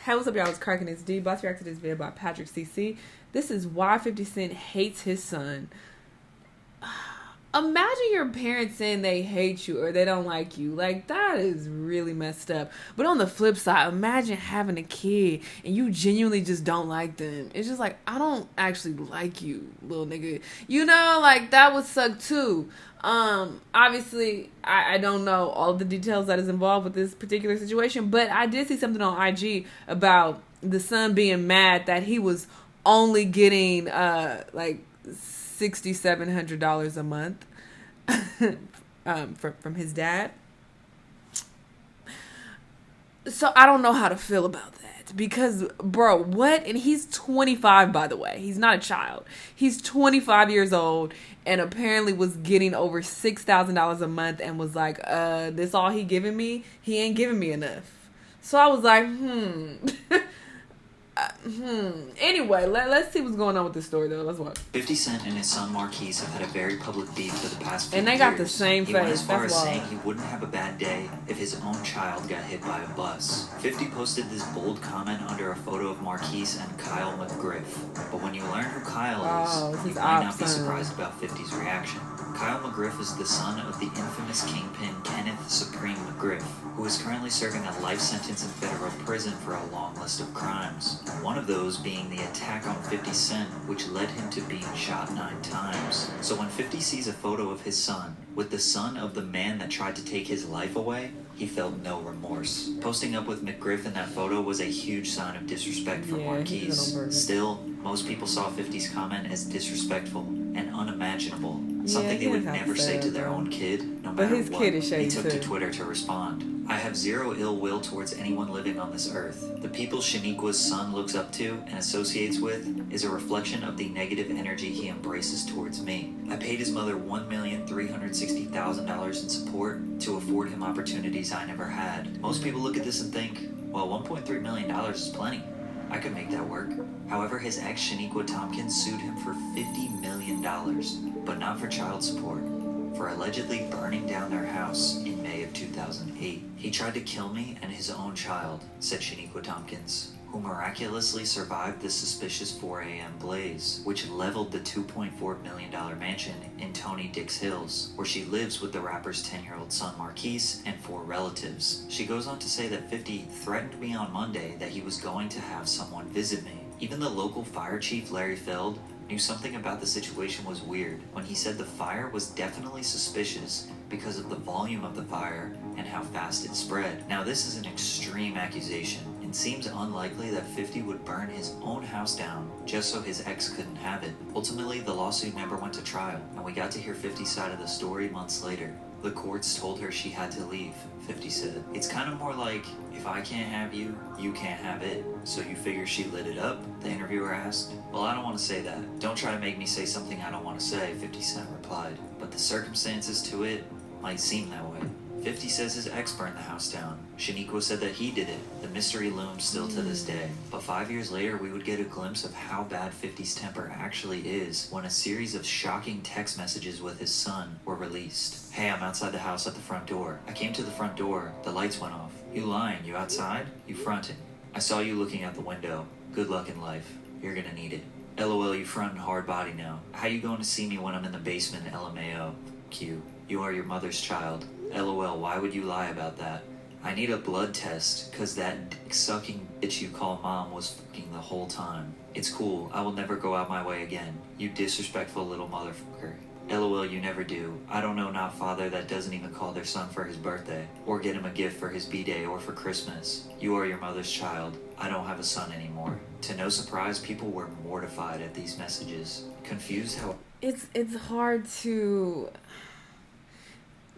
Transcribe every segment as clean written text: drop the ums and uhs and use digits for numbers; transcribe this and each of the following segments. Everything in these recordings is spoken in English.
Hey, what's up, y'all? It's Cracking This D. About to react to this video by Patrick CC. This is why 50 Cent hates his son. Imagine your parents saying they hate you or they don't like you. Like, that is really messed up. But on the flip side, imagine having a kid and you genuinely just don't like them. It's just like, I don't actually like you, little nigga. You know, like, that would suck too. Obviously, I don't know all the details that is involved with this particular situation, but I did see something on IG about the son being mad that he was only getting, like, $6,700 a month from his dad. So I don't know how to feel about that because, bro, what? And he's 25, by the way. He's not a child. He's 25 years old and apparently was getting over $6,000 a month and was like, this all he giving me? He ain't giving me enough. So I was like, Anyway, let's see what's going on with this story, though. Let's watch. 50 Cent and his son Marquise have had a very public beef for the past few years. And they got the same face. He went as far as saying he wouldn't have a bad day if his own child got hit by a bus. 50 posted this bold comment under a photo of Marquise and Kyle McGriff. But when you learn who Kyle is, you might not be surprised about 50's reaction. Kyle McGriff is the son of the infamous kingpin Kenneth Supreme McGriff, who is currently serving a life sentence in federal prison for a long list of crimes. One of those being the attack on 50 Cent, which led him to being shot 9 times. So when 50 sees a photo of his son, with the son of the man that tried to take his life away, he felt no remorse. Posting up with McGriff in that photo was a huge sign of disrespect for Marquise. Still, most people saw 50's comment as disrespectful and unimaginable. Something they would never say to their own kid, no matter what. He took to Twitter to respond. I have zero ill will towards anyone living on this earth. The people Shaniqua's son looks up to and associates with is a reflection of the negative energy he embraces towards me. I paid his mother $1,360,000 in support to afford him opportunities I never had. Most people look at this and think, well, $1.3 million is plenty. I could make that work. However, his ex Shaniqua Tompkins sued him for $50 million, but not for child support, for allegedly burning down their house in May of 2008. He tried to kill me and his own child, said Shaniqua Tompkins, who miraculously survived the suspicious 4 a.m. blaze, which leveled the $2.4 million mansion in Tony Dix Hills, where she lives with the rapper's 10-year-old son Marquise and 4 relatives. She goes on to say that 50 threatened me on Monday that he was going to have someone visit me. Even the local fire chief, Larry Feld, knew something about the situation was weird when he said the fire was definitely suspicious because of the volume of the fire and how fast it spread. Now, this is an extreme accusation and seems unlikely that 50 would burn his own house down just so his ex couldn't have it. Ultimately, the lawsuit never went to trial, and we got to hear 50's side of the story months later. The courts told her she had to leave, 50 said. It's kind of more like, if I can't have you, you can't have it. So you figure she lit it up? The interviewer asked. Well, I don't want to say that. Don't try to make me say something I don't want to say, 50 Cent replied. But the circumstances to it might seem that way. 50 says his ex burned the house down. Shaniqua said that he did it. The mystery looms still to this day. But 5 years later, we would get a glimpse of how bad 50's temper actually is when a series of shocking text messages with his son were released. Hey, I'm outside the house at the front door. I came to the front door. The lights went off. You lying? You outside? You fronting? I saw you looking out the window. Good luck in life. You're gonna need it. LOL, you frontin' hard body now. How you going to see me when I'm in the basement? LMAO. Q. You are your mother's child. LOL, why would you lie about that? I need a blood test, cause that dick-sucking bitch you call mom was fucking the whole time. It's cool, I will never go out my way again. You disrespectful little motherfucker. LOL, you never do. I don't know not father that doesn't even call their son for his birthday, or get him a gift for his b-day or for Christmas. You are your mother's child. I don't have a son anymore. To no surprise, people were mortified at these messages. Confused how... It's hard to...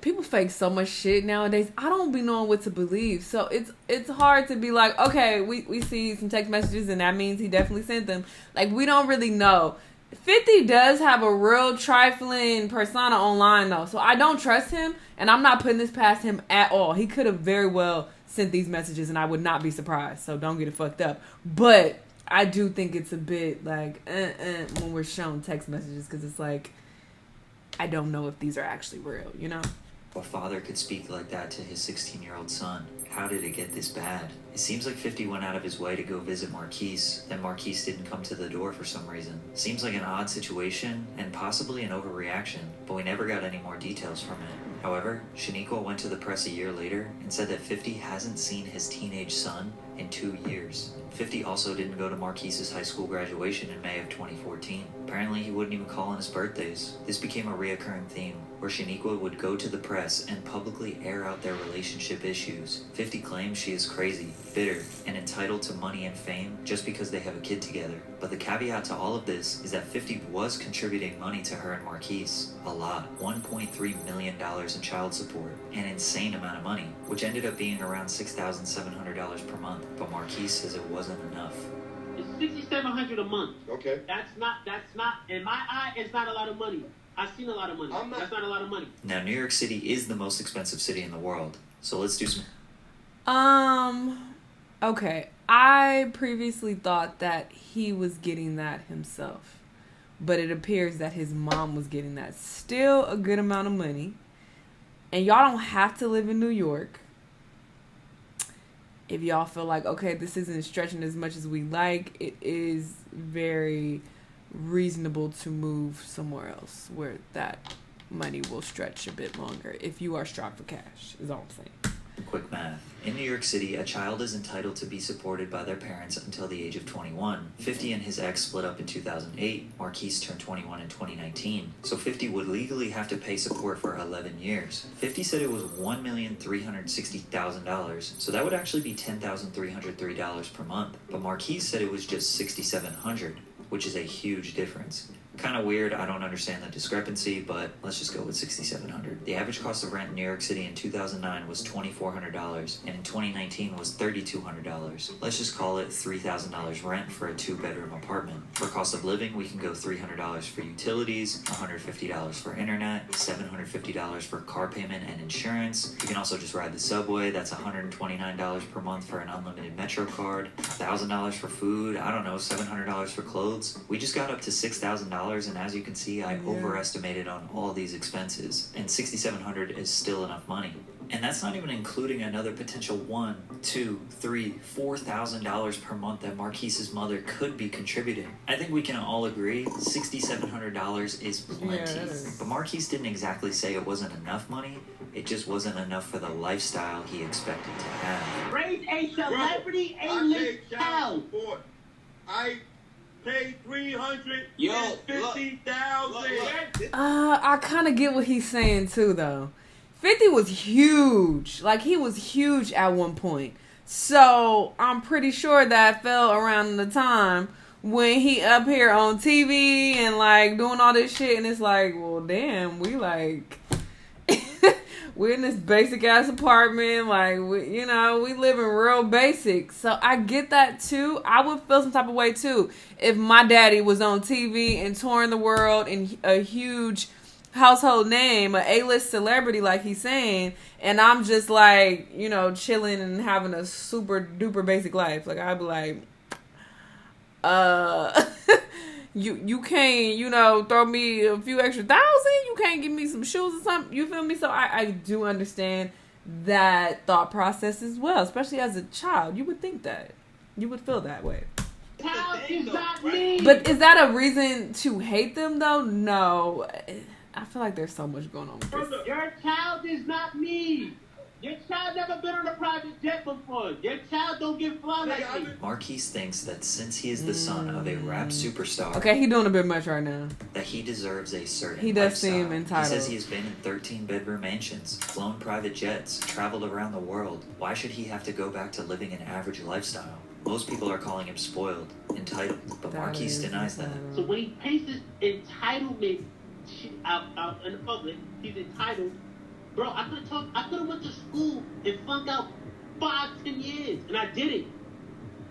People fake so much shit nowadays. I don't be knowing what to believe. So it's hard to be like, okay, we see some text messages and that means he definitely sent them. Like, we don't really know. 50 does have a real trifling persona online, though. So I don't trust him, and I'm not putting this past him at all. He could have very well sent these messages, and I would not be surprised. So don't get it fucked up. But I do think it's a bit like, when we're shown text messages, because it's like, I don't know if these are actually real, you know? A father could speak like that to his 16-year-old son. How did it get this bad? It seems like 50 went out of his way to go visit Marquise, then Marquise didn't come to the door for some reason. Seems like an odd situation, and possibly an overreaction, but we never got any more details from it. However, Shaniqua went to the press a year later and said that 50 hasn't seen his teenage son in 2 years. 50 also didn't go to Marquise's high school graduation in May of 2014. Apparently, he wouldn't even call on his birthdays. This became a reoccurring theme, where Shaniqua would go to the press and publicly air out their relationship issues. 50 claims she is crazy, bitter, and entitled to money and fame just because they have a kid together. But the caveat to all of this is that 50 was contributing money to her and Marquise. A lot. $1.3 million in child support. An insane amount of money, which ended up being around $6,700 per month. But Marquise says it wasn't enough. It's $6,700 a month. Okay. That's not, in my eye, it's not a lot of money. I've seen a lot of money. That's not a lot of money. Now, New York City is the most expensive city in the world. So let's do some... Okay. I previously thought that he was getting that himself. But it appears that his mom was getting that. Still a good amount of money. And y'all don't have to live in New York. If y'all feel like, okay, this isn't stretching as much as we like, it is very reasonable to move somewhere else where that money will stretch a bit longer if you are strapped for cash, is all I'm saying. Quick math. In New York City, a child is entitled to be supported by their parents until the age of 21. 50 and his ex split up in 2008. Marquise turned 21 in 2019. So 50 would legally have to pay support for 11 years. 50 said it was $1,360,000, so that would actually be $10,303 per month. But Marquise said it was just $6,700, which is a huge difference. Kind of weird, I don't understand the discrepancy, but let's just go with $6,700. The average cost of rent in New York City in 2009 was $2,400, and in 2019 was $3,200. Let's just call it $3,000 rent for a 2-bedroom apartment. For cost of living, we can go $300 for utilities, $150 for internet, $750 for car payment and insurance. You can also just ride the subway, that's $129 per month for an unlimited Metro card, $1,000 for food, I don't know, $700 for clothes. We just got up to $6,000, and as you can see, I overestimated on all these expenses, and $6,700 is still enough money. And that's not even including another potential $1,000, $2,000, $3,000, $4,000 per month that Marquise's mother could be contributing. I think we can all agree $6,700 is plenty. Yes. But Marquise didn't exactly say it wasn't enough money. It just wasn't enough for the lifestyle he expected to have. Raise a celebrity A-list child. I paid $350,000. I kind of get what he's saying too, though. 50 was huge. Like, he was huge at one point. So, I'm pretty sure that fell around the time when he up here on TV and, like, doing all this shit. And it's like, well, damn, we, like... we're in this basic-ass apartment. Like, we living real basic. So, I get that, too. I would feel some type of way, too, if my daddy was on TV and touring the world and a huge... household name, a A-list celebrity, like he's saying, and I'm just like, chilling and having a super duper basic life. Like, I'd be like, you can't, throw me a few extra thousand. You can't give me some shoes or something. You feel me? So I do understand that thought process as well, especially as a child. You would think that. You would feel that way. Child is not me. But is that a reason to hate them, though? No. I feel like there's so much going on with this. Your child is not me. Your child never been on a private jet before. Your child don't get fly like me. Marquise thinks that since he is the son of a rap superstar... Okay, he doing a bit much right now. ...that he deserves a certain He does lifestyle. seem entitled. He says he has been in 13-bedroom mansions, flown private jets, traveled around the world. Why should he have to go back to living an average lifestyle? Most people are calling him spoiled, entitled, but Marquise denies that. So when he paints his entitlement out in the public, he's entitled. Bro, I could have went to school and flunked out 5-10 years, and I didn't.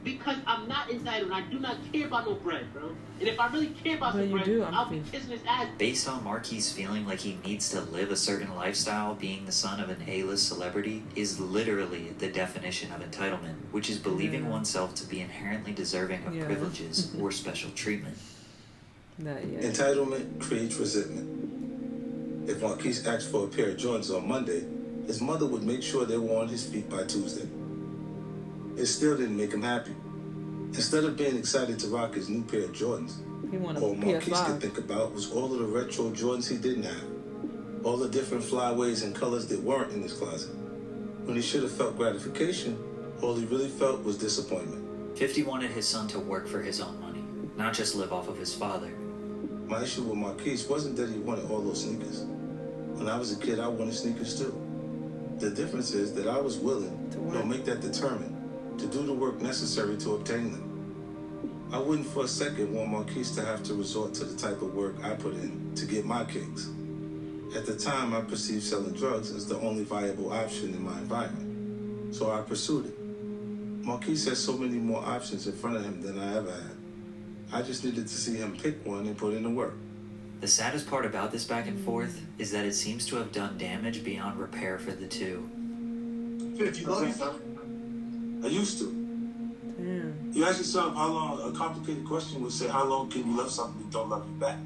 Because I'm not entitled, and I do not care about no bread, bro. And if I really care about some bread, I'll be kissing his ass. Based on Marquise feeling like he needs to live a certain lifestyle, being the son of an A-list celebrity is literally the definition of entitlement, which is believing oneself to be inherently deserving of privileges or special treatment. Entitlement creates resentment. If Marquise asked for a pair of Jordans on Monday, his mother would make sure they were on his feet by Tuesday. It still didn't make him happy. Instead of being excited to rock his new pair of Jordans, all Marquise could think about was all of the retro Jordans he didn't have. All the different flyaways and colors that weren't in his closet. When he should have felt gratification, all he really felt was disappointment. 50 wanted his son to work for his own money, not just live off of his father. My issue with Marquise wasn't that he wanted all those sneakers. When I was a kid, I wanted sneakers too. The difference is that I was willing, don't make that determined, to do the work necessary to obtain them. I wouldn't for a second want Marquise to have to resort to the type of work I put in to get my kicks. At the time, I perceived selling drugs as the only viable option in my environment, so I pursued it. Marquise has so many more options in front of him than I ever had. I just needed to see him pick one and put in the work. The saddest part about this back and forth is that it seems to have done damage beyond repair for the two. 50, love you, son? I used to. You ask yourself how long, a complicated question would say, how long can you love something that don't love you back?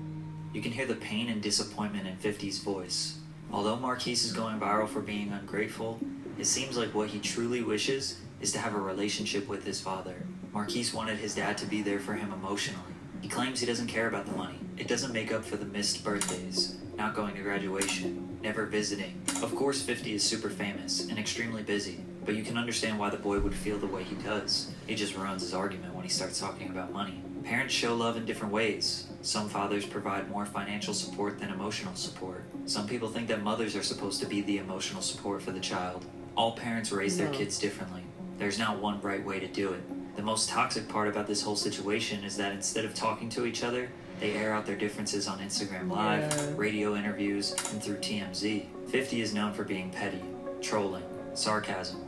You can hear the pain and disappointment in 50's voice. Although Marquise is going viral for being ungrateful, it seems like what he truly wishes is to have a relationship with his father. Marquise wanted his dad to be there for him emotionally. He claims he doesn't care about the money. It doesn't make up for the missed birthdays, not going to graduation, never visiting. Of course 50 is super famous and extremely busy, but you can understand why the boy would feel the way he does. It just ruins his argument when he starts talking about money. Parents show love in different ways. Some fathers provide more financial support than emotional support. Some people think that mothers are supposed to be the emotional support for the child. All parents raise their kids differently. There's not one right way to do it. The most toxic part about this whole situation is that instead of talking to each other, they air out their differences on Instagram Live, radio interviews, and through TMZ. 50 is known for being petty, trolling, sarcasm.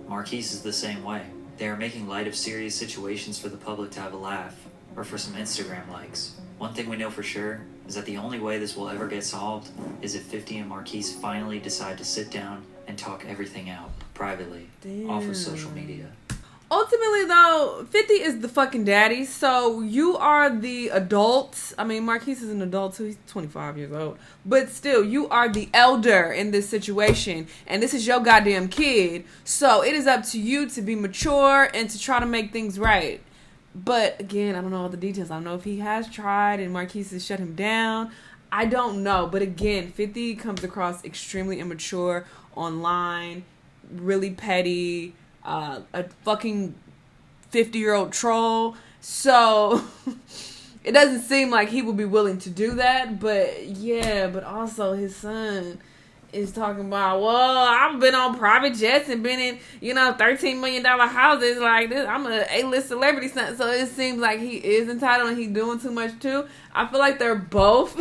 Marquise is the same way. They are making light of serious situations for the public to have a laugh, or for some Instagram likes. One thing we know for sure is that the only way this will ever get solved is if 50 and Marquise finally decide to sit down and talk everything out, privately, off of social media. Ultimately, though, 50 is the fucking daddy, so you are the adult. I mean, Marquise is an adult too. He's 25 years old. But still, you are the elder in this situation, and this is your goddamn kid. So it is up to you to be mature and to try to make things right. But again, I don't know all the details. I don't know if he has tried and Marquise has shut him down. I don't know. But again, 50 comes across extremely immature online, really petty, a fucking 50-year-old troll. So it doesn't seem like he would be willing to do that. But yeah, but also his son is talking about, well, I've been on private jets and been in, $13 million houses like this. I'm a A-list celebrity son. So it seems like he is entitled and he's doing too much too. I feel like they're both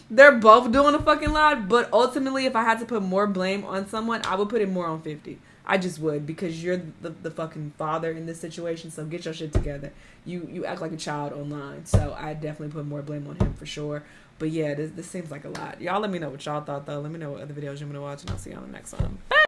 doing a fucking lot. But ultimately, if I had to put more blame on someone, I would put it more on 50. I just would, because you're the fucking father in this situation, so get your shit together. You act like a child online, so I definitely put more blame on him for sure. But yeah, this seems like a lot. Y'all let me know what y'all thought, though. Let me know what other videos you want to watch, and I'll see you on the next one. Bye!